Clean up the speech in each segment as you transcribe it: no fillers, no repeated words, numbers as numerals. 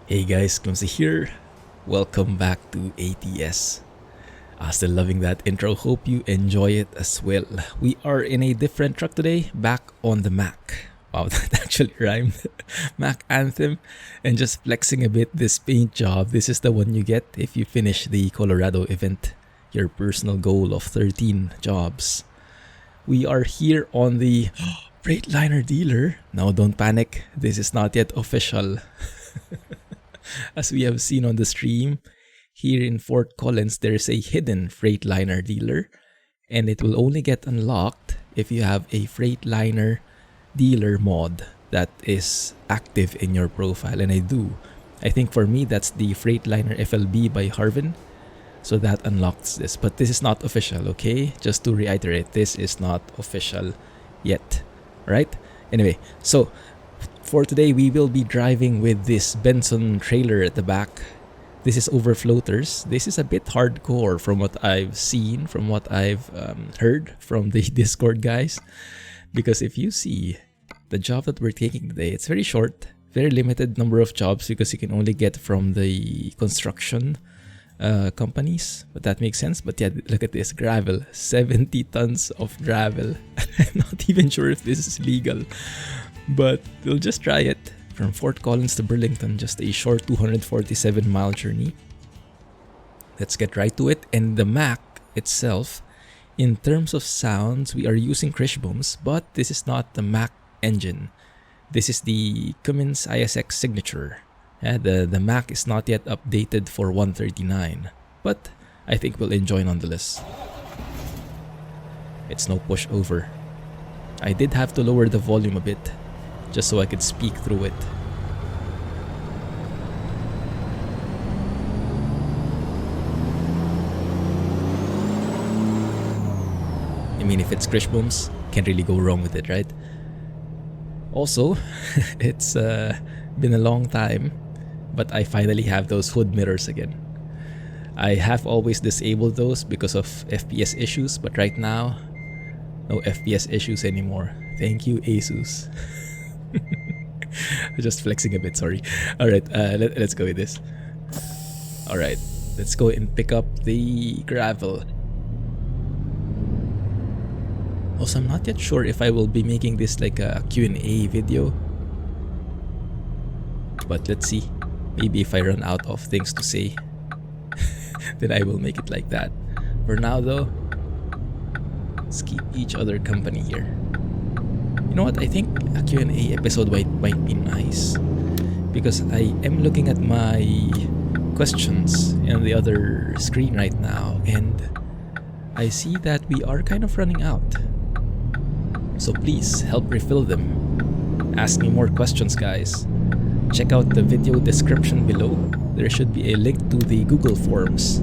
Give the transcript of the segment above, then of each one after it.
Hey guys, Clumsy here. Welcome back to ATS. Still loving that intro. Hope you enjoy it as well. We are in a different truck today, back on the Mack. Wow, that actually rhymed. Mack Anthem. And just flexing a bit this paint job. This is the one you get if you finish the Colorado event. Your personal goal of 13 jobs. We are here on the Freightliner dealer. Now don't panic. This is not yet official. As we have seen on the stream, here in Fort Collins, there is a hidden Freightliner dealer, and it will only get unlocked if you have a Freightliner dealer mod that is active in your profile, and I do. I think for me, that's the Freightliner FLB by Harvin, so that unlocks this. But this is not official, okay? Just to reiterate, this is not official yet, right? Anyway, so for today, we will be driving with this Benson trailer at the back. This is overfloaters. This is a bit hardcore from what I've seen, from what I've heard from the Discord guys. Because if you see the job that we're taking today, it's very short, very limited number of jobs because you can only get from the construction companies. But that makes sense. But yeah, look at this, gravel, 70 tons of gravel. I'm not even sure if this is legal. But we'll just try it. From Fort Collins to Burlington, just a short 247-mile journey. Let's get right to it. And the Mack itself, in terms of sounds, we are using Kriechbaums, but this is not the Mack engine. This is the Cummins ISX signature. The Mack is not yet updated for 139, but I think we'll enjoy nonetheless. It's no pushover. I did have to lower the volume a bit, just so I could speak through it. I mean, if it's Kriechbaums, can't really go wrong with it, right? Also, it's been a long time, but I finally have those hood mirrors again. I have always disabled those because of FPS issues, but right now, no FPS issues anymore. Thank you, ASUS. Just flexing a bit, sorry. Alright, let's go with this. Alright, let's go and pick up the gravel. Also, I'm not yet sure if I will be making this like a Q&A video. But let's see. Maybe if I run out of things to say, then I will make it like that. For now though, let's keep each other company here. You know what, I think a Q&A episode might be nice because I am looking at my questions in the other screen right now and I see that we are kind of running out. So please help refill them. Ask me more questions, guys. Check out the video description below. There should be a link to the Google Forms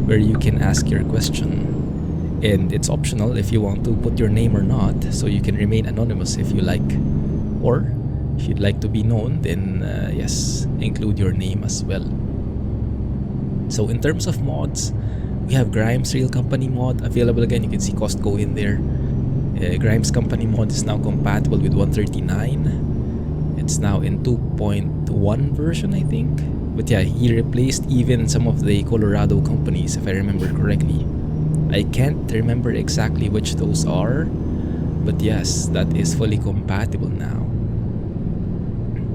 where you can ask your question. And it's optional if you want to put your name or not, so you can remain anonymous if you like. Or, if you'd like to be known, then yes, include your name as well. So in terms of mods, we have Grimes Rail Company mod available again. You can see Costco in there. Grimes Company mod is now compatible with 139. It's now in 2.1 version, I think. But yeah, he replaced even some of the Colorado companies, if I remember correctly. I can't remember exactly which those are, but yes, that is fully compatible now.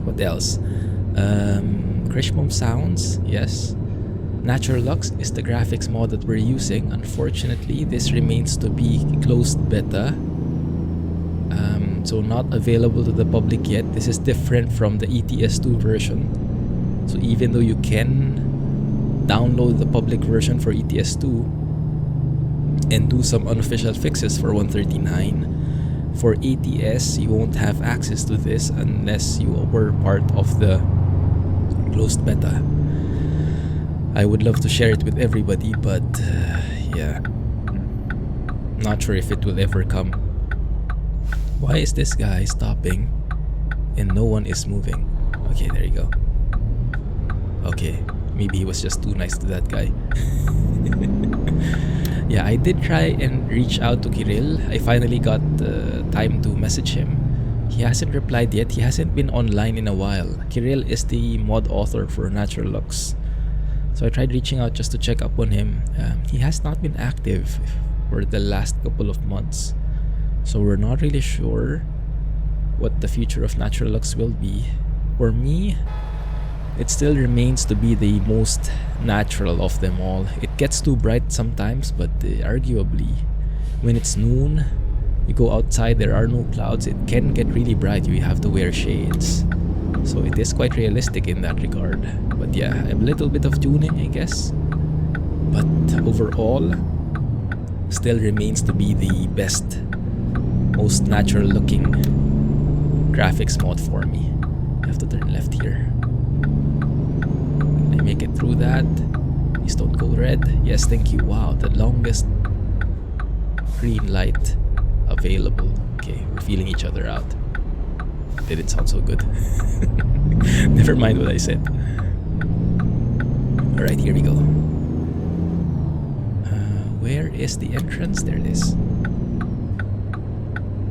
What else? Kriechbaum sounds, yes. NaturaLux is the graphics mod that we're using. Unfortunately, this remains to be closed beta. So not available to the public yet. This is different from the ETS2 version. So even though you can download the public version for ETS2, and do some unofficial fixes for 139. For ATS, you won't have access to this unless you were part of the closed beta. I would love to share it with everybody, but yeah, not sure if it will ever come. Why is this guy stopping and no one is moving? Okay, there you go. Okay, maybe he was just too nice to that guy. Yeah, I did try and reach out to Kirill. I finally got time to message him. He hasn't replied yet. He hasn't been online in a while. Kirill is the mod author for NaturaLux. So I tried reaching out just to check up on him. He has not been active for the last couple of months. So we're not really sure what the future of NaturaLux will be. For me, it still remains to be the most natural of them all. It gets too bright sometimes, but arguably, when it's noon, you go outside, there are no clouds, it can get really bright, you have to wear shades. So it is quite realistic in that regard. But yeah, a little bit of tuning, I guess. But overall, still remains to be the best, most natural looking graphics mod for me. I have to turn left here. Can I make it through that? Please don't go red. Yes, thank you. Wow, the longest green light available. Okay, we're feeling each other out. Didn't sound so good. Never mind what I said. Alright, here we go. Where is the entrance? There it is.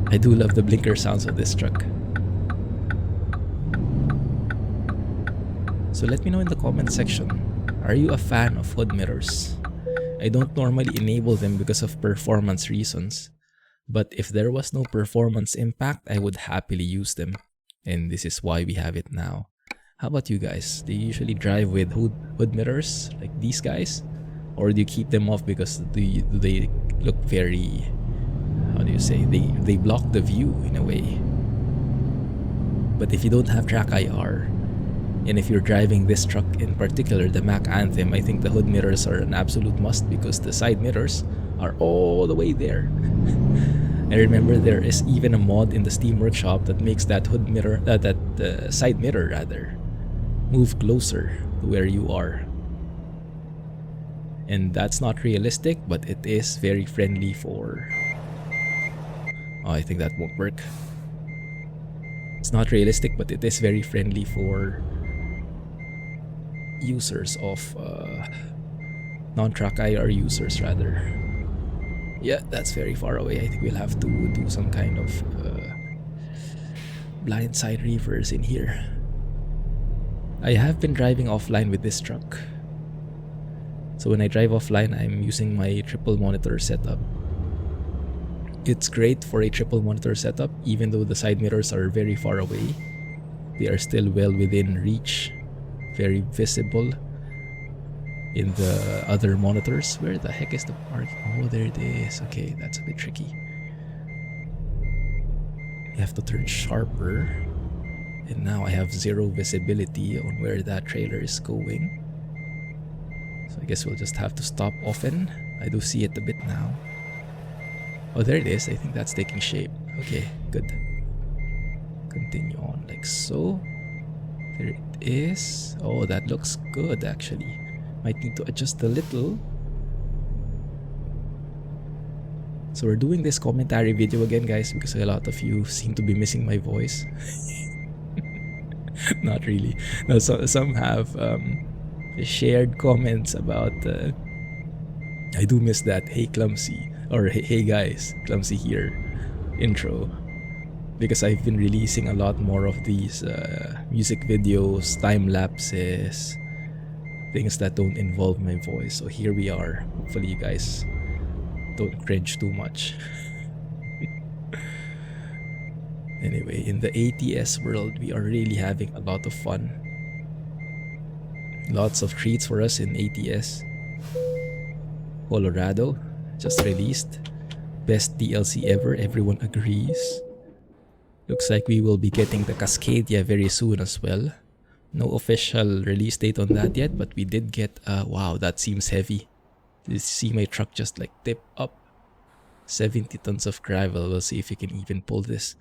I do love the blinker sounds of this truck. So let me know in the comment section, are you a fan of hood mirrors? I don't normally enable them because of performance reasons. But if there was no performance impact, I would happily use them. And this is why we have it now. How about you guys? Do you usually drive with hood mirrors like these guys? Or do you keep them off because do they look very, how do you say, they block the view in a way. But if you don't have track IR, and if you're driving this truck in particular, the Mack Anthem, I think the hood mirrors are an absolute must because the side mirrors are all the way there. I remember there is even a mod in the Steam Workshop that makes that hood mirror, side mirror rather, move closer to where you are. And that's not realistic, but it is very friendly for... Oh, I think that won't work. It's not realistic, but it is very friendly for users of non-track IR users rather. Yeah, that's very far away. I think we'll have to do some kind of blindside reverse in here. I have been driving offline with this truck. So when I drive offline, I'm using my triple monitor setup. It's great for a triple monitor setup, even though the side mirrors are very far away. They are still well within reach, very visible in the other monitors. Where the heck is the park? Oh, there it is. Okay, that's a bit tricky. You have to turn sharper. And now I have zero visibility on where that trailer is going. So I guess we'll just have to stop often. I do see it a bit now. Oh, there it is. I think that's taking shape. Okay, good. Continue on like so. There it is. Oh, that looks good actually. Might need to adjust a little. So we're doing this commentary video again, guys, because a lot of you seem to be missing my voice. Not really. No, so some have shared comments about I do miss that "Hey Clumsy" or "Hey guys, Clumsy here" intro, because I've been releasing a lot more of these music videos, time lapses, things that don't involve my voice. So here we are. Hopefully you guys don't cringe too much. Anyway, in the ATS world, we are really having a lot of fun. Lots of treats for us in ATS. Colorado just released. Best DLC ever, everyone agrees. Looks like we will be getting the Cascadia very soon as well. No official release date on that yet, but we did get... wow, that seems heavy. You see my truck just like tip up. 70 tons of gravel. We'll see if we can even pull this.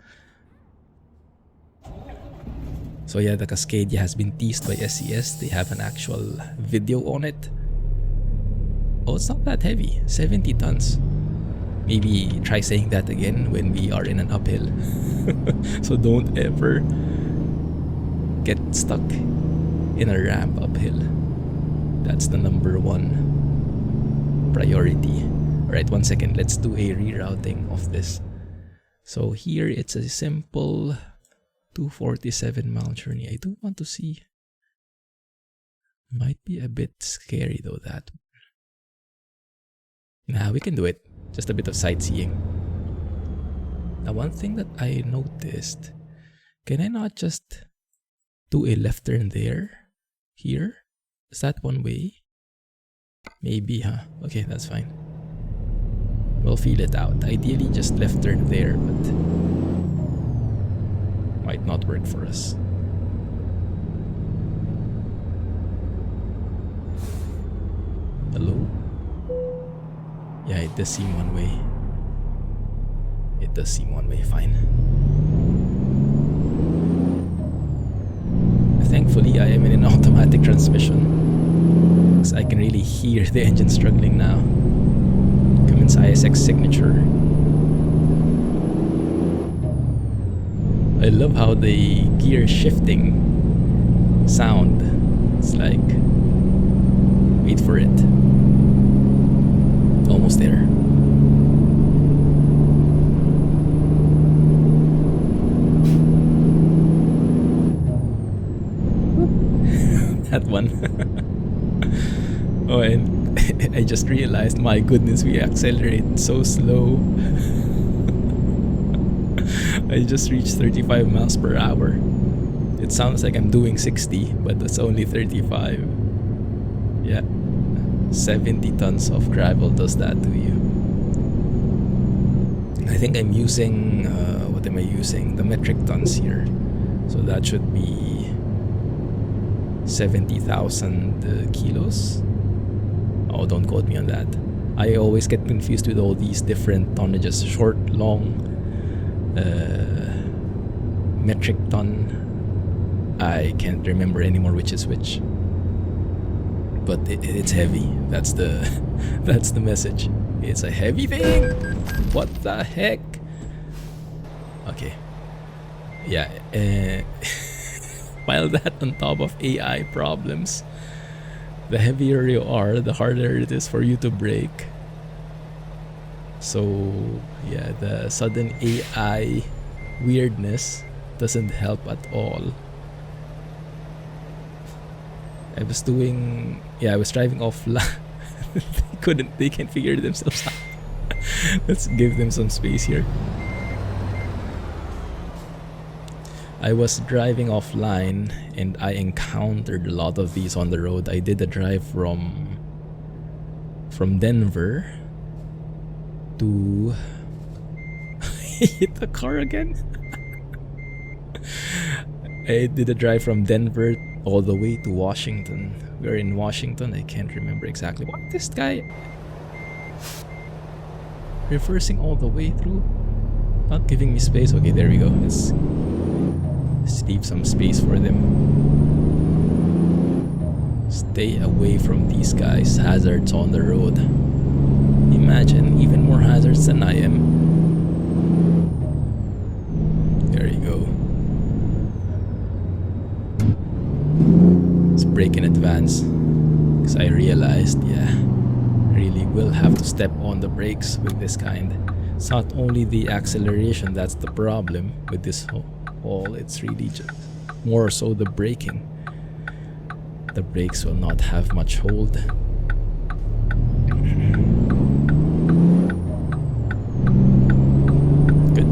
So yeah, the Cascadia has been teased by SES. They have an actual video on it. Oh, it's not that heavy. 70 tons. Maybe try saying that again when we are in an uphill. So don't ever get stuck in a ramp uphill. That's the #1 priority. Alright, 1 second. Let's do a rerouting of this. So here it's a simple 247-mile journey. I do want to see. Might be a bit scary though, that. Nah, we can do it. Just a bit of sightseeing. Now, one thing that I noticed, can I not just do a left turn there? Here? Is that one way? Maybe, huh? Okay, that's fine. We'll feel it out. Ideally, just left turn there, but might not work for us. Hello? Yeah, it does seem one way. It does seem one way, fine. Thankfully, I am in an automatic transmission, because I can really hear the engine struggling now. Cummins ISX signature. I love how the gear shifting sound. It's like, wait for it. Almost there. That one. Oh, and I just realized, my goodness, we accelerate so slow. I just reached 35 miles per hour. It sounds like I'm doing 60, but that's only 35. Yeah. 70 tons of gravel does that to you. I think I'm using, what am I using? The metric tons here. So that should be 70,000 kilos. Oh, don't quote me on that. I always get confused with all these different tonnages. Short, long, metric ton. I can't remember anymore which is which. But it's heavy. That's the that's the message. It's a heavy thing. What the heck? Okay. Yeah. While that on top of AI problems, the heavier you are, the harder it is for you to brake. So yeah, the sudden AI weirdness doesn't help at all. I was driving offline. They can't figure themselves out. Let's give them some space here. I was driving offline and I encountered a lot of these on the road. I did a drive from Denver to hit the car again. I did a drive from Denver all the way to Washington. We're in Washington. I can't remember exactly. What, this guy reversing all the way through? Not giving me space. Okay, there we go. Let's leave some space for them. Stay away from these guys. Hazards on the road. Imagine, even more hazards than I am. There you go. Let's brake in advance, because I realized, yeah, really will have to step on the brakes with this kind. It's not only the acceleration that's the problem with this haul, it's really just more so the braking. The brakes will not have much hold. Good.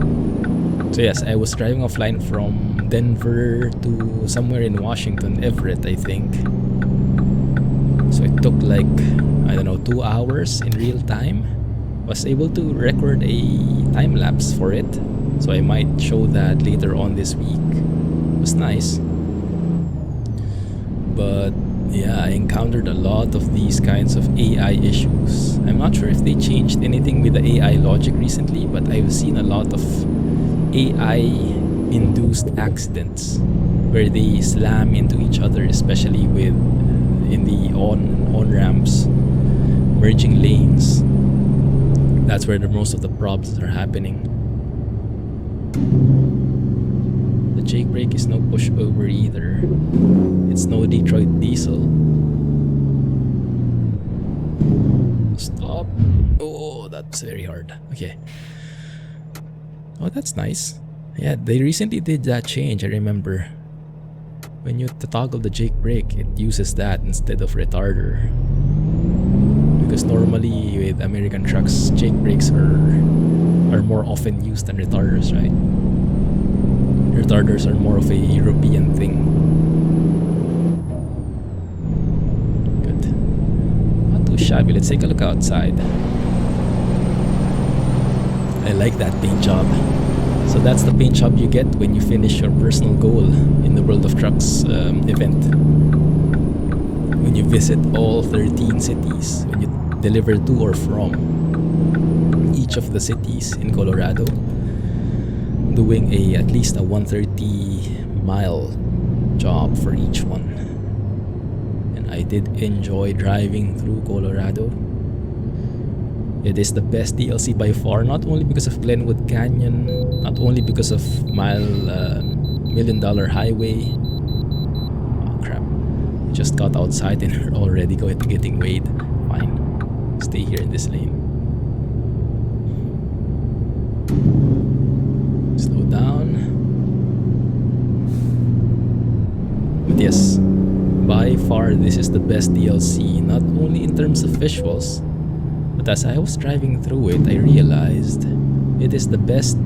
So yes, I was driving offline from Denver to somewhere in Washington, Everett, I think. So it took like, I don't know, 2 hours in real time. Was able to record a time lapse for it, so I might show that later on this week. It was nice. But yeah, I encountered a lot of these kinds of AI issues. I'm not sure if they changed anything with the AI logic recently, but I've seen a lot of AI-induced accidents where they slam into each other, especially with in the on-ramps, merging lanes. That's where most of the problems are happening. The Jake brake is no pushover either. It's no Detroit diesel. Stop. Oh, that's very hard. Okay. Oh, that's nice. Yeah, they recently did that change, I remember. When you toggle the Jake brake, it uses that instead of retarder. Because normally with American trucks, Jake brakes are more often used than retarders, right? Retarders are more of a European thing. Good. Not too shabby. Let's take a look outside. I like that paint job. So that's the paint job you get when you finish your personal goal in the World of Trucks event. When you visit all 13 cities, when you deliver to or from each of the cities in Colorado, doing at least a 130-mile job for each one. And I did enjoy driving through Colorado. It is the best DLC by far, not only because of Glenwood Canyon, not only because of Million Dollar Highway. Oh crap, we just got outside and we're already getting weighed. Fine, stay here in this lane. Slow down. But yes, by far this is the best DLC, not only in terms of visuals, but as I was driving through it, I realized it is the best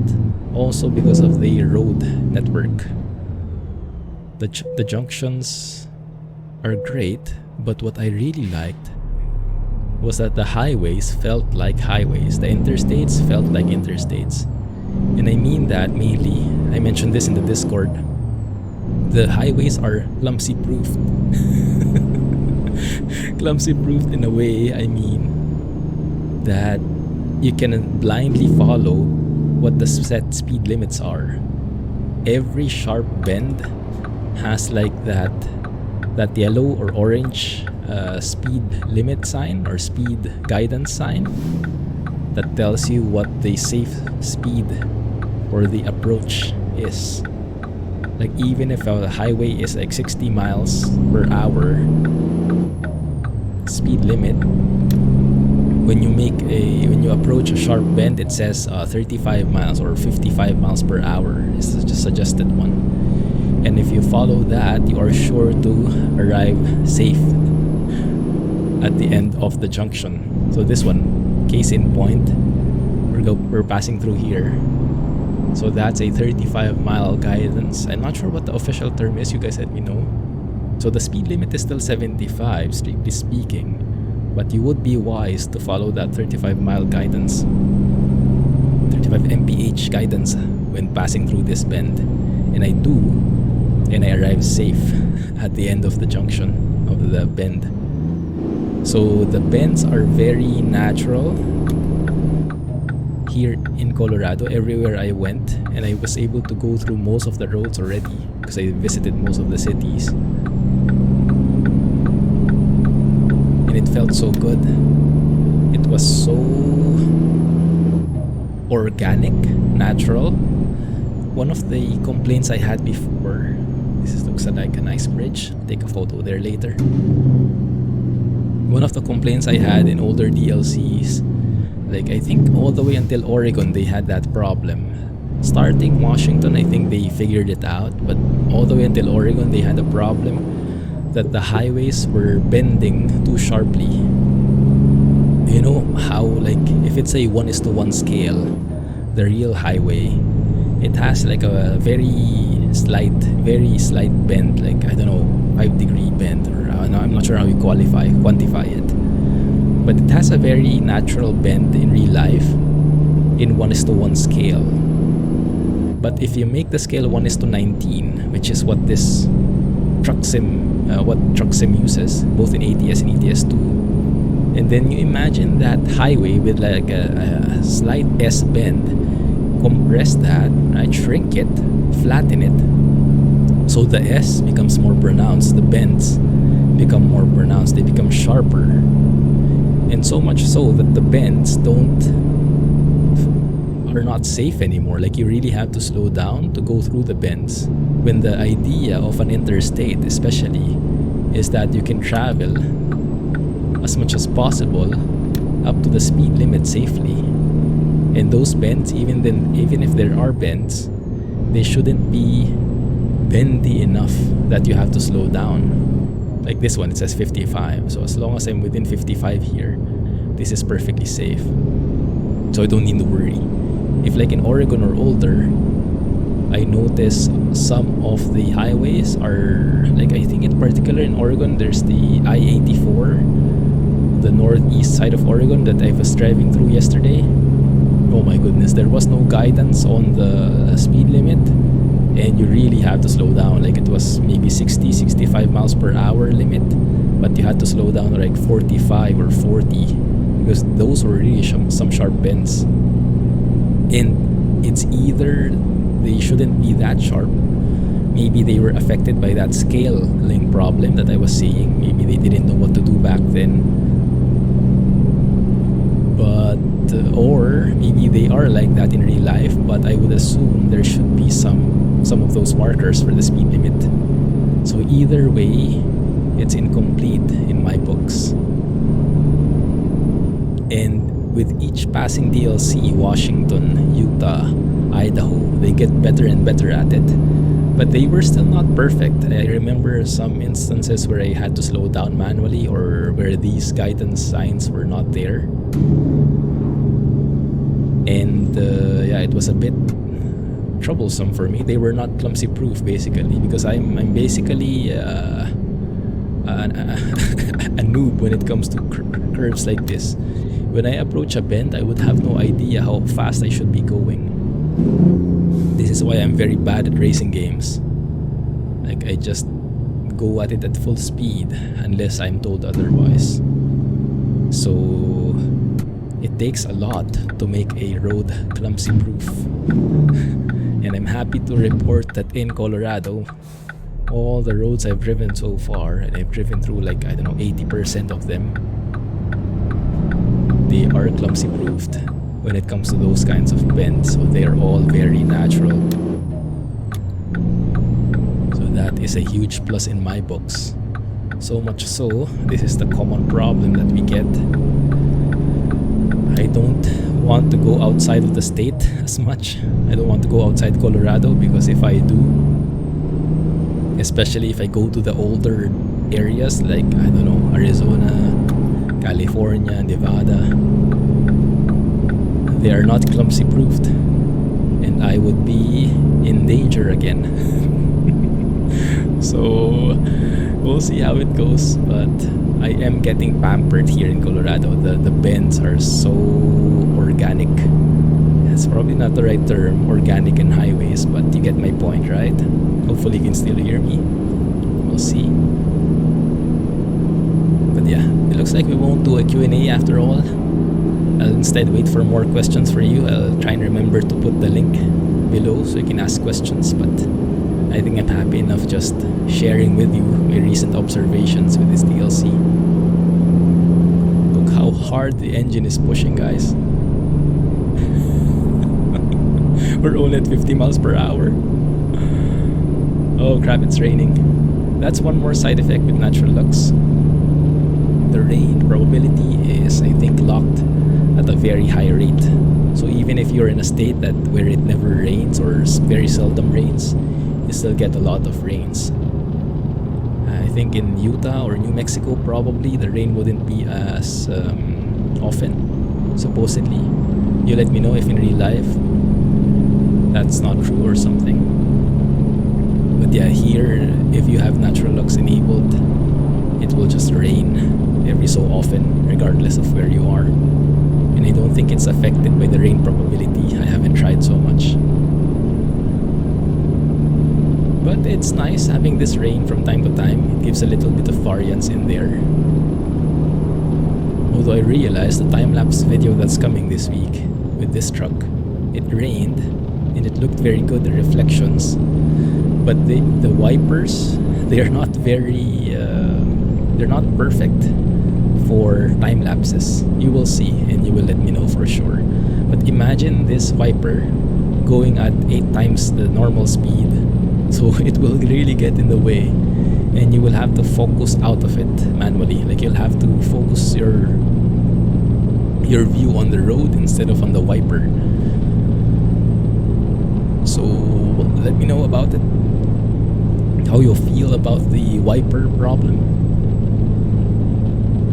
also because of the road network. The junctions are great, but what I really liked was that the highways felt like highways, the interstates felt like interstates. And I mean that mainly, I mentioned this in the Discord, the highways are clumsy proofed. Clumsy proofed in a way, I mean that you can blindly follow what the set speed limits are. Every sharp bend has like that yellow or orange speed limit sign or speed guidance sign that tells you what the safe speed or the approach is. Like even if a highway is like 60 miles per hour speed limit, when you approach a sharp bend, it says 35 miles or 55 miles per hour is the suggested one. And if you follow that, you are sure to arrive safe at the end of the junction. So this one, case in point, we're passing through here. So that's a 35-mile guidance. I'm not sure what the official term is. You guys let me know. So the speed limit is still 75, strictly speaking. But you would be wise to follow that 35-mile guidance, 35 mph guidance when passing through this bend. And I do, and I arrive safe at the end of the junction of the bend. So the bends are very natural here in Colorado. Everywhere I went, and I was able to go through most of the roads already because I visited most of the cities. And it felt so good. It was so organic, natural. One of the complaints I had before, this looks like a nice bridge, take a photo there later. One of the complaints I had in older DLCs, like I think all the way until Oregon they had that problem. Starting Washington, I think they figured it out, but all the way until Oregon they had a problem that the highways were bending too sharply. You know how, like, if it's a 1:1 scale, the real highway, it has like a very slight bend, like I don't know, 5-degree bend, or I'm not sure how you quantify it. But it has a very natural bend in real life in 1:1 scale. But if you make the scale 1:19, which is what this truck sim uses, both in ATS and ATS2, and then you imagine that highway with like a slight S bend, compress that, right? Shrink it, flatten it, so the S becomes more pronounced, the bends become more pronounced, they become sharper, and so much so that the bends are not safe anymore. Like you really have to slow down to go through the bends, when the idea of an interstate especially is that you can travel as much as possible up to the speed limit safely. And those bends, even if there are bends, they shouldn't be bendy enough that you have to slow down. Like this one, it says 55. So as long as I'm within 55 here, this is perfectly safe. So I don't need to worry. If like in Oregon or older, I notice some of the highways are like, I think in particular in Oregon, there's the I-84, the northeast side of Oregon that I was driving through yesterday. Oh my goodness, there was no guidance on the speed limit, and you really have to slow down. Like it was maybe 60, 65 miles per hour limit, but you had to slow down to like 45 or 40 because those were really some sharp bends. And it's either they shouldn't be that sharp, maybe they were affected by that scaling problem that I was seeing. Maybe they didn't know what to do back then. But or maybe they are like that in real life, but I would assume there should be some of those markers for the speed limit. So either way, it's incomplete in my books. And with each passing DLC, Washington, Utah, Idaho, they get better and better at it. But they were still not perfect. I remember some instances where I had to slow down manually or where these guidance signs were not there. And yeah, it was a bit troublesome for me. They were not clumsy proof basically, because I'm basically a noob when it comes to curves like this. When I approach a bend, I would have no idea how fast I should be going. This is why I'm very bad at racing games. Like I just go at it at full speed unless I'm told otherwise. So it takes a lot to make a road clumsy proof. And I'm happy to report that in Colorado, all the roads I've driven so far, and I've driven through like, I don't know, 80% of them, they are clumsy proofed when it comes to those kinds of bends. So they are all very natural. So that is a huge plus in my books. So much so, this is the common problem that we get. I don't want to go outside of the state as much. I don't want to go outside Colorado, because if I do, especially if I go to the older areas like, I don't know, Arizona, California, Nevada, they are not clumsy proofed, and I would be in danger again. So we'll see how it goes, but I am getting pampered here in Colorado. The bends are so organic. It's probably not the right term, organic in highways, but you get my point, right? Hopefully you can still hear me. We'll see. But yeah, it looks like we won't do a Q&A after all. I'll instead wait for more questions for you. I'll try and remember to put the link below so you can ask questions, but I think I'm happy enough just sharing with you my recent observations with this DLC. Look how hard the engine is pushing, guys. We're only at 50 miles per hour. Oh crap, it's raining. That's one more side effect with NaturaLux. The rain probability is, I think, locked at a very high rate. So even if you're in a state that where it never rains or very seldom rains, you still get a lot of rains. I think in Utah or New Mexico probably the rain wouldn't be as often, supposedly. You let me know if in real life that's not true or something. But yeah, here if you have NaturaLux enabled, it will just rain every so often regardless of where you are. And I don't think it's affected by the rain probability. I haven't tried so much. But it's nice having this rain from time to time. It gives a little bit of variance in there. Although I realized the time-lapse video that's coming this week with this truck, it rained and it looked very good, the reflections. But the wipers, they're not very, they're not perfect for time lapses. You will see and you will let me know for sure. But imagine this wiper going at 8 times the normal speed, so it will really get in the way and you will have to focus out of it manually. Like you'll have to focus your view on the road instead of on the wiper. So let me know about it, how you feel about the wiper problem.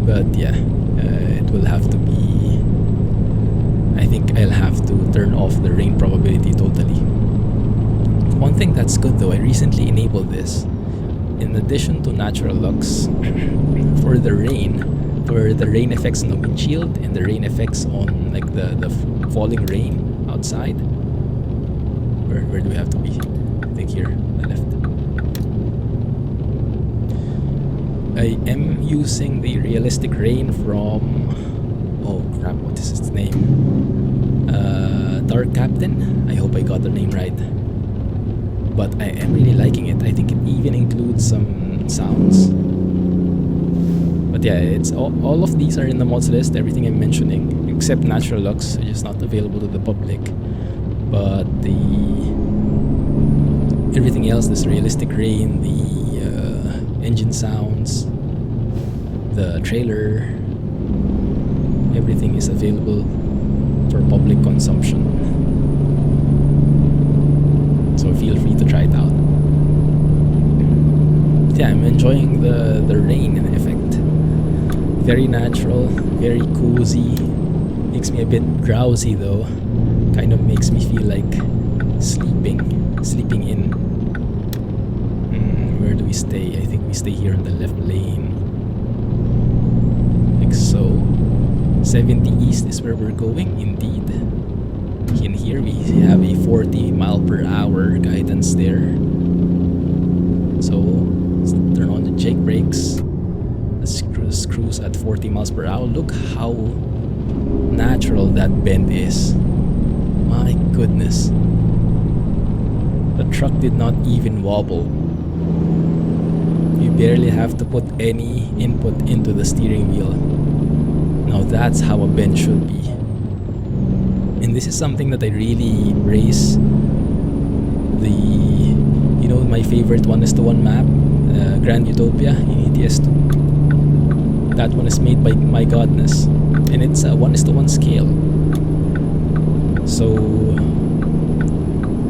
But yeah, it will have to be, I think I'll have to turn off the rain probability totally. One thing that's good though, I recently enabled this. In addition to NaturaLux, for the rain effects on the windshield and the rain effects on like the falling rain outside. Where do we have to be? I think here, on the left. I am using the realistic rain from, oh crap, what is its name? Darkcaptain. I hope I got the name right. But I am really liking it. I think it even includes some sounds. But yeah, it's all of these are in the mods list, everything I'm mentioning, except NaturaLux, which is not available to the public. But everything else, this realistic rain, the engine sounds, the trailer, everything is available for public consumption. So feel free to try it out. But yeah, I'm enjoying the rain effect. Very natural, very cozy. Makes me a bit drowsy though. Kind of makes me feel like sleeping in. Where do we stay? I think we stay here in the left lane. Like so. 70 east is where we're going, indeed. In here we have a 40 mile per hour guidance there. So let's turn on the Jake brakes. Let's cruise at 40 miles per hour. Look how natural that bend is. My goodness. The truck did not even wobble. You barely have to put any input into the steering wheel. Now that's how a bend should be. And this is something that I really praise. My favorite 1:1 map, Grand Utopia in ATS 2. That one is made by My Godness, and it's a 1:1 scale. So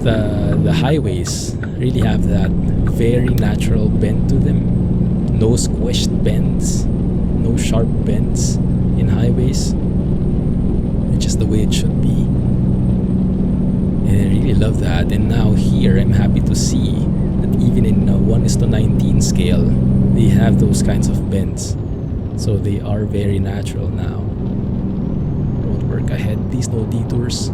the highways really have that very natural bend to them. No squished bends, no sharp bends in highways. It's just the way it should be. And I really love that. And now here I'm happy to see that even in a 1:19 scale, they have those kinds of bends. So they are very natural now. Road work ahead, please no detours.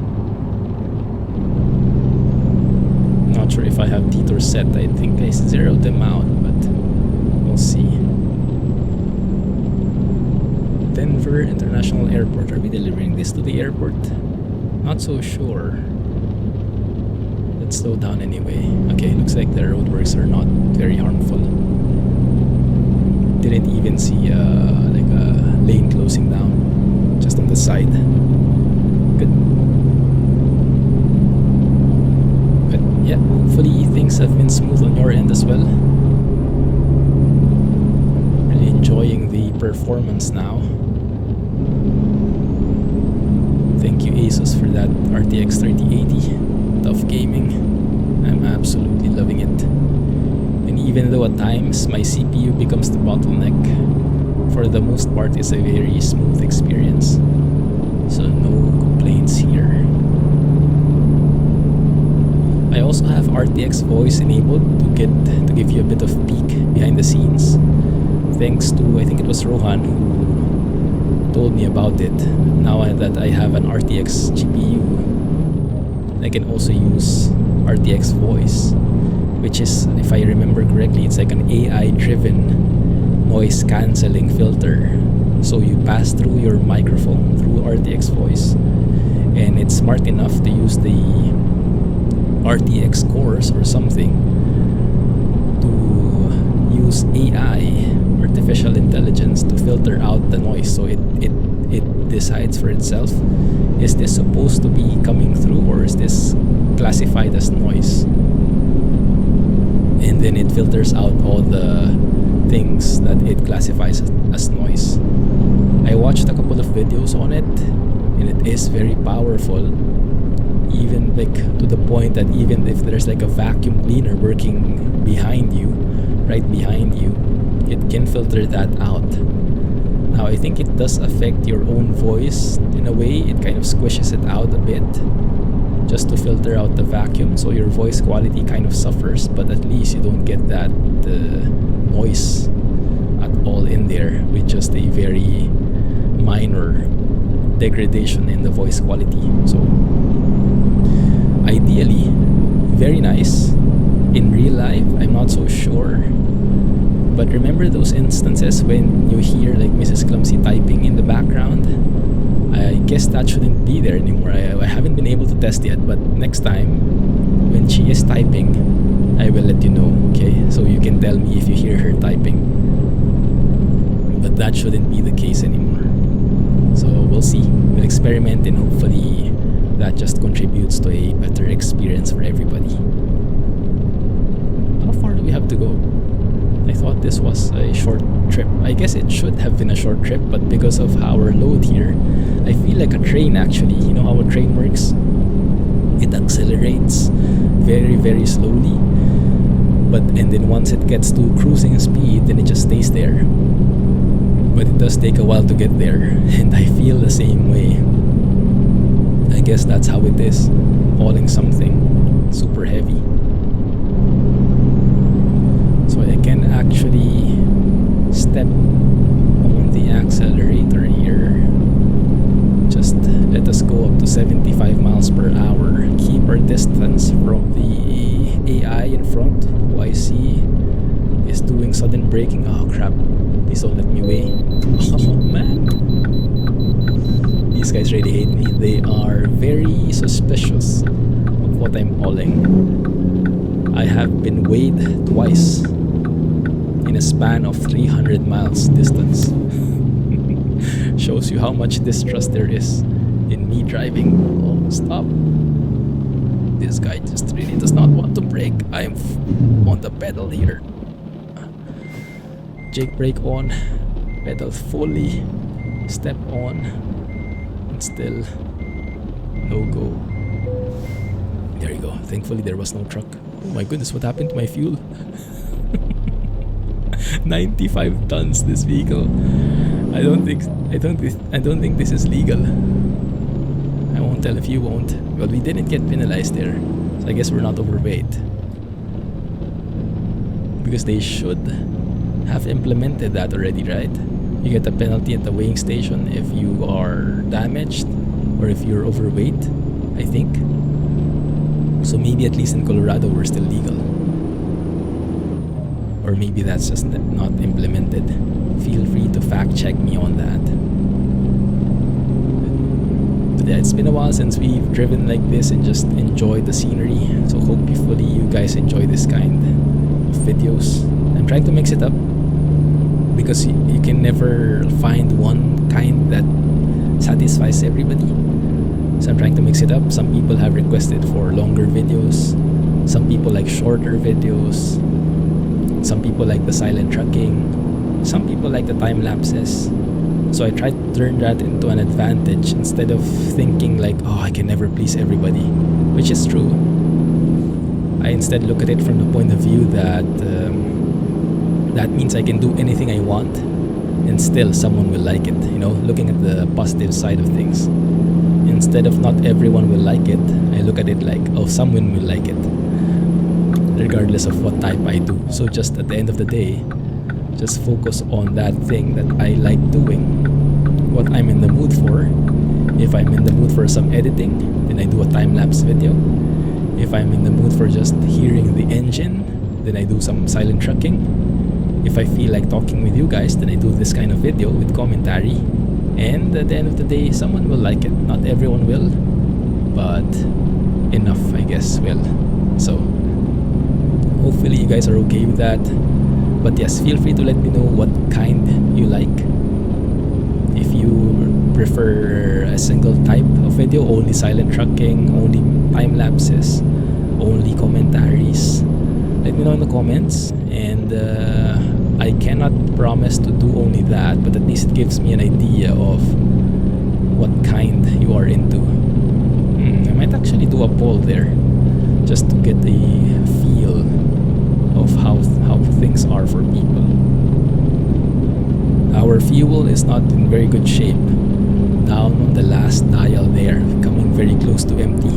Not sure if I have detours set. I think I zeroed them out, but we'll see. Denver International Airport. Are we delivering this to the airport? Not so sure. Let's slow down anyway. Okay, looks like the roadworks are not very harmful. Didn't even see like a lane closing down, just on the side. Good. But yeah, hopefully things have been smooth on your end as well. Really enjoying the performance now. Thank you ASUS for that RTX 3080. TUF Gaming. I'm absolutely loving it. And even though at times my CPU becomes the bottleneck, for the most part it's a very smooth experience. So no complaints here. I also have RTX voice enabled to give you a bit of peek behind the scenes. Thanks to, I think it was Rohan who told me about it. Now that I have an RTX GPU, I can also use RTX voice, which is, if I remember correctly, it's like an AI driven noise cancelling filter. So you pass through your microphone through RTX voice, and it's smart enough to use the RTX cores or something to use AI, artificial intelligence, to filter out the noise. So it decides for itself, is this supposed to be coming through or is this classified as noise? And then it filters out all the things that it classifies as noise. I watched a couple of videos on it, and it is very powerful. even like to the point that even if there's like a vacuum cleaner working behind you, right behind you, it can filter that out. Now I think it does affect your own voice in a way. It kind of squishes it out a bit just to filter out the vacuum, so your voice quality kind of suffers, but at least you don't get that noise at all in there with just a very minor degradation in the voice quality. So ideally, very nice. In real life, I'm not so sure. But remember those instances when you hear like Mrs. Clumsy typing in the background? I guess that shouldn't be there anymore. I haven't been able to test yet, but next time when she is typing, I will let you know, okay? So you can tell me if you hear her typing. But that shouldn't be the case anymore. So we'll see. We'll experiment, and hopefully that just contributes to a better experience for everybody. How far do we have to go? I thought this was a short trip. I guess it should have been a short trip, but because of our load here, I feel like a train actually. You know how a train works? It accelerates very, very slowly. And then once it gets to cruising speed, then it just stays there. But it does take a while to get there, and I feel the same way. I guess that's how it is, hauling something super heavy. So I can actually step on the accelerator here. Just let us go up to 75 miles per hour. Keep our distance from the AI in front, who I see is doing sudden braking. Oh crap, please don't let me weigh. Oh man, these guys really hate me. They are very suspicious of what I'm hauling. I have been weighed twice in a span of 300 miles distance. Shows you how much distrust there is in me driving. Oh, stop. This guy just really does not want to brake. I'm on the pedal here. Jake brake on, pedal fully, step on, and still no go. There you go. Thankfully there was no truck. Oh my goodness, what happened to my fuel? 95 tons this vehicle. I don't think this is legal. I won't tell if you won't. Well, we didn't get penalized there, so I guess we're not overweight. Because they should have implemented that already, right? You get a penalty at the weighing station if you are damaged or if you're overweight, I think. So maybe at least in Colorado we're still legal. Or maybe that's just not implemented. Feel free to fact check me on that. But yeah, it's been a while since we've driven like this and just enjoyed the scenery. So hopefully you guys enjoy this kind of videos. I'm trying to mix it up because you can never find one kind that satisfies everybody. So I'm trying to mix it up. Some people have requested for longer videos. Some people like shorter videos. Some people like the silent trucking. Some people like the time lapses. So I tried to turn that into an advantage instead of thinking like, oh, I can never please everybody, which is true. I instead look at it from the point of view that that means I can do anything I want and still someone will like it, you know, looking at the positive side of things. Instead of not everyone will like it, I look at it like, oh, someone will like it, regardless of what type I do. So just at the end of the day, just focus on that thing that I like doing, what I'm in the mood for. If I'm in the mood for some editing, then I do a time-lapse video. If I'm in the mood for just hearing the engine, then I do some silent trucking. If I feel like talking with you guys, then I do this kind of video with commentary. And at the end of the day, someone will like it. Not everyone will, but enough, I guess, will. So hopefully you guys are okay with that. But yes, feel free to let me know what kind you like. If you prefer a single type of video, only silent trucking, only time lapses, only commentaries, let me know in the comments. And I cannot promise to do only that, but at least it gives me an idea of what kind you are into. I might actually do a poll there, just to get a feel of how things are for people. Our fuel is not in very good shape. Down on the last dial there, coming very close to empty.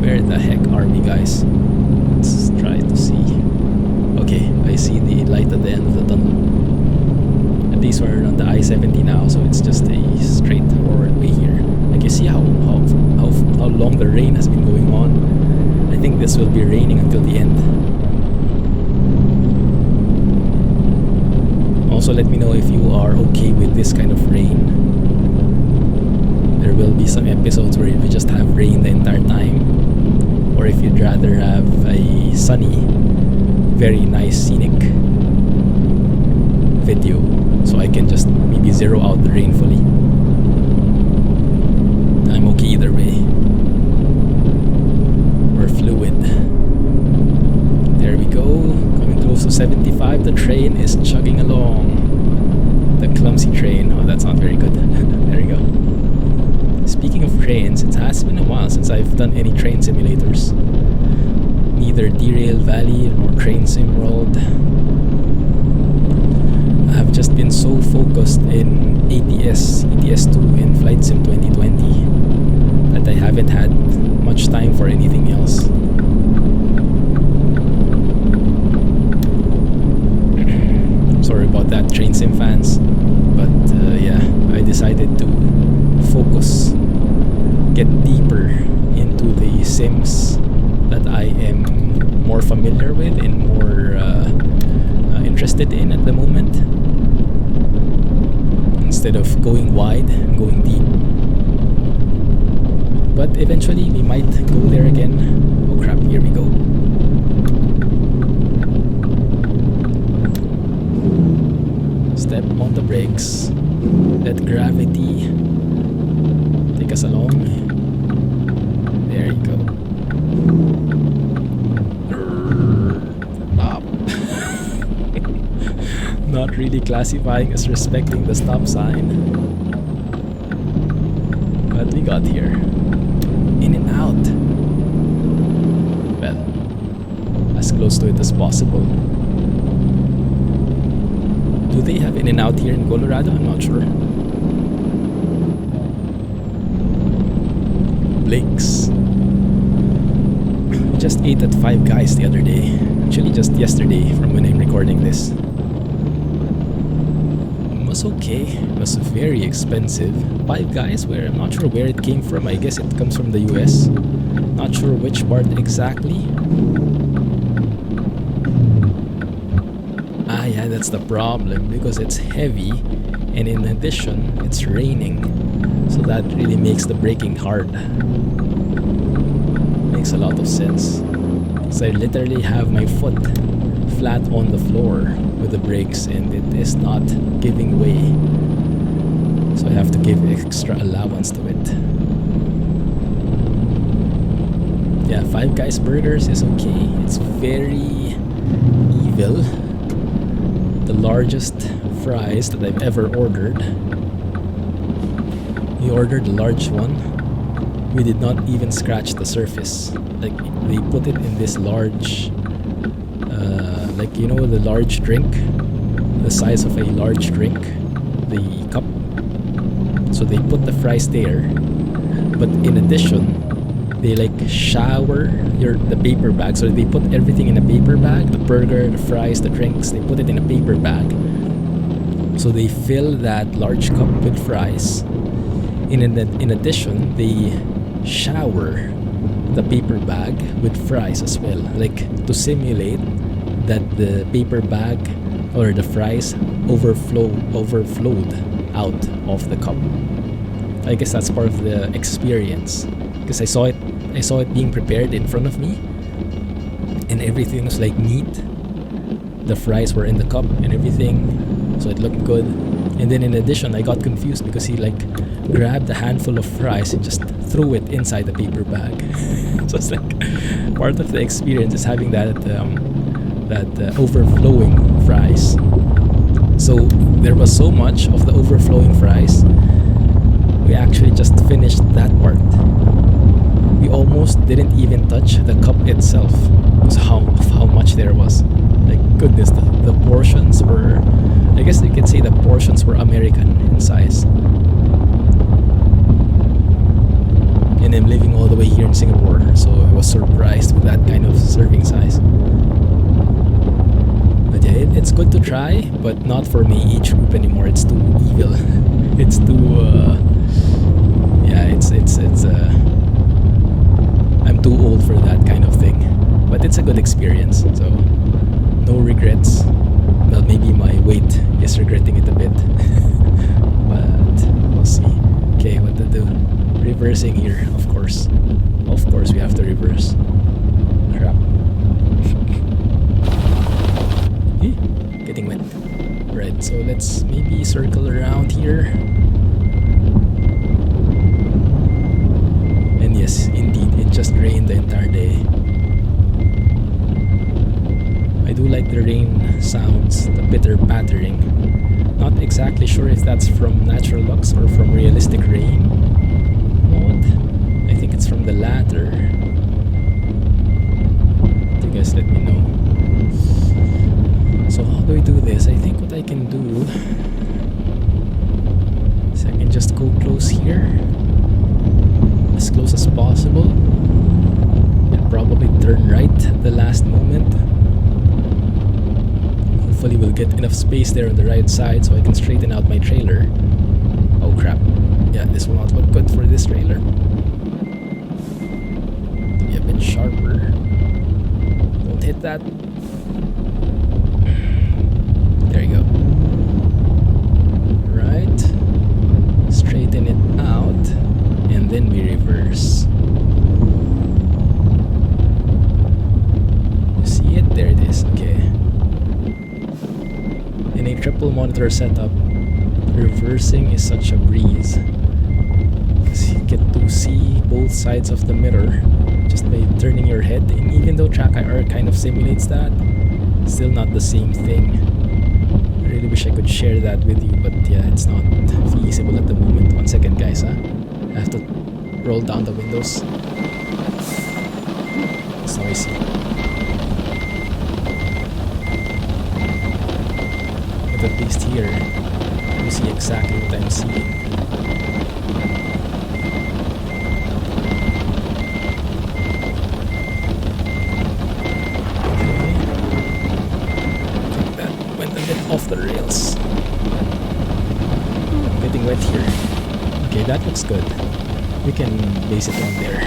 Where the heck are we, guys? Let's try to see. Okay, I see the light at the end of the tunnel. At least we're on the I-70 now, so it's just a straightforward way here. I can see how long the rain has been going on. I think this will be raining until the end. Also, let me know if you are okay with this kind of rain. There will be some episodes where we just have rain the entire time, or if you'd rather have a sunny, very nice scenic video, so I can just maybe zero out the rain fully. I'm okay either way. We're fluid. There we go. Coming close to 75. The train is chugging along. The clumsy train. Oh, that's not very good. There we go. Speaking of trains, it has been a while since I've done any train simulators. Neither Derail Valley nor Train Sim World. I've just been so focused in ATS, ETS2 and Flight Sim 2020 that I haven't had much time for anything else. Sorry about that, Train Sim fans, but yeah, I decided to focus, get deeper into the sims that I am more familiar with and more interested in at the moment, instead of going wide and going deep. But eventually we might go there again. Oh crap, here we go. Step on the brakes. Let gravity take us along. There you go. Stop. Not really classifying as respecting the stop sign. But we got here. In and out. Well, as close to it as possible. Do they have in and out here in Colorado? I'm not sure. Blake's. We just ate at Five Guys the other day. Actually, just yesterday from when I'm recording this. It was okay. It was very expensive. Five Guys, where I'm not sure where it came from. I guess it comes from the US. Not sure which part exactly. Yeah, that's the problem, because it's heavy and in addition it's raining, so that really makes the braking hard. Makes a lot of sense. So I literally have my foot flat on the floor with the brakes and it is not giving way, so I have to give extra allowance to it. Yeah, Five Guys burgers is okay. It's very evil. The largest fries that I've ever ordered. We ordered a large one. We did not even scratch the surface. Like, they put it in this large, like, you know, the large drink, the size of a large drink, the cup. So they put the fries there, but in addition, they like shower the paper bag. So they put everything in a paper bag, the burger, the fries, the drinks, they put it in a paper bag. So they fill that large cup with fries. In addition, they shower the paper bag with fries as well, like to simulate that the paper bag or the fries overflowed out of the cup. I guess that's part of the experience, because I saw it being prepared in front of me and everything was like neat. The fries were in the cup and everything, so it looked good. And then in addition, I got confused because he like grabbed a handful of fries and just threw it inside the paper bag. So it's like part of the experience is having that overflowing fries. So there was so much of the overflowing fries. we actually just finished that part. We almost didn't even touch the cup itself. Because how much there was. Like goodness, the portions were, I guess you could say the portions were American in size. And I'm living all the way here in Singapore, so I was surprised with that kind of serving size. But yeah, it's good to try, but not for me age group anymore. It's too evil. It's too yeah, it's I'm too old for that kind of thing. But it's a good experience, so no regrets. Well, maybe my weight is regretting it a bit. But we'll see. Okay, what to do? Reversing here, of course. Of course we have to reverse. Crap. Getting wet. Right, so let's maybe circle around here. And yes, indeed, it just rained the entire day. I do like the rain sounds, the bitter pattering. Not exactly sure if that's from NaturaLux or from realistic rain mode. I think it's from the latter. You guys let me know. So how do I do this? I think what I can do is I can just go close here, as close as possible, and probably turn right the last moment. Hopefully we'll get enough space there on the right side so I can straighten out my trailer. Oh crap. Yeah, this will not look good for this trailer. Be a bit sharper. Don't hit that. There you go. Right. Straighten it out. And then we reverse. You see it? There it is. Okay. In a triple monitor setup, reversing is such a breeze. Because you get to see both sides of the mirror just by turning your head. And even though Track IR kind of simulates that, still not the same thing. I really wish I could share that with you, but yeah, it's not feasible at the moment. 1 second guys, huh? I have to roll down the windows. It's noisy. But at least here, you see exactly what I'm seeing. Off the rails. I'm getting wet here. Okay, that looks good. We can base it on there.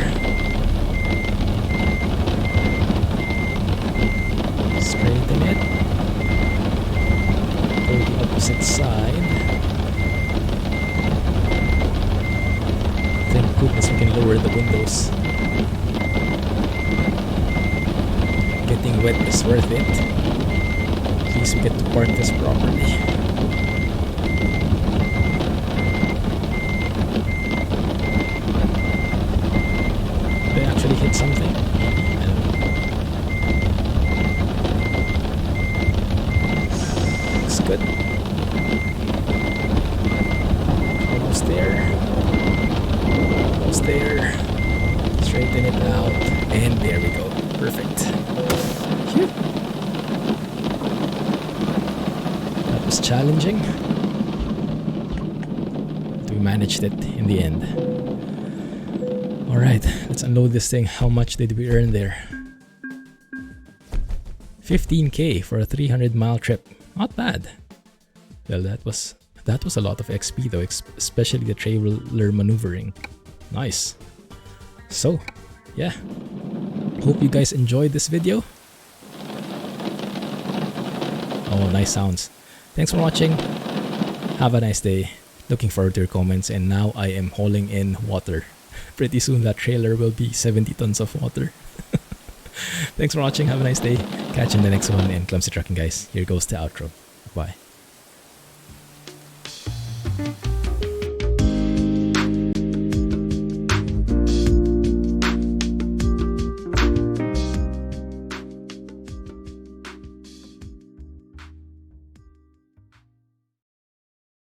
Straighten it. Go the opposite side. Thank goodness we can lower the windows. Getting wet is worth it. At least we get to park this properly. Did I actually hit something? I don't know. Looks good. Almost there. Almost there. Straighten it out. And there we go. Perfect. Phew. Challenging, but we managed it in the end. Alright, let's unload this thing. How much did we earn there? 15k for a 300-mile trip. Not bad. Well, that was a lot of XP though, especially the trailer maneuvering. Nice. So, yeah. Hope you guys enjoyed this video. Oh, nice sounds. Thanks for watching. Have a nice day. Looking forward to your comments. And now I am hauling in water. Pretty soon that trailer will be 70 tons of water. Thanks for watching. Have a nice day. Catch you in the next one. And Clumsy Trucking guys. Here goes the outro. Bye.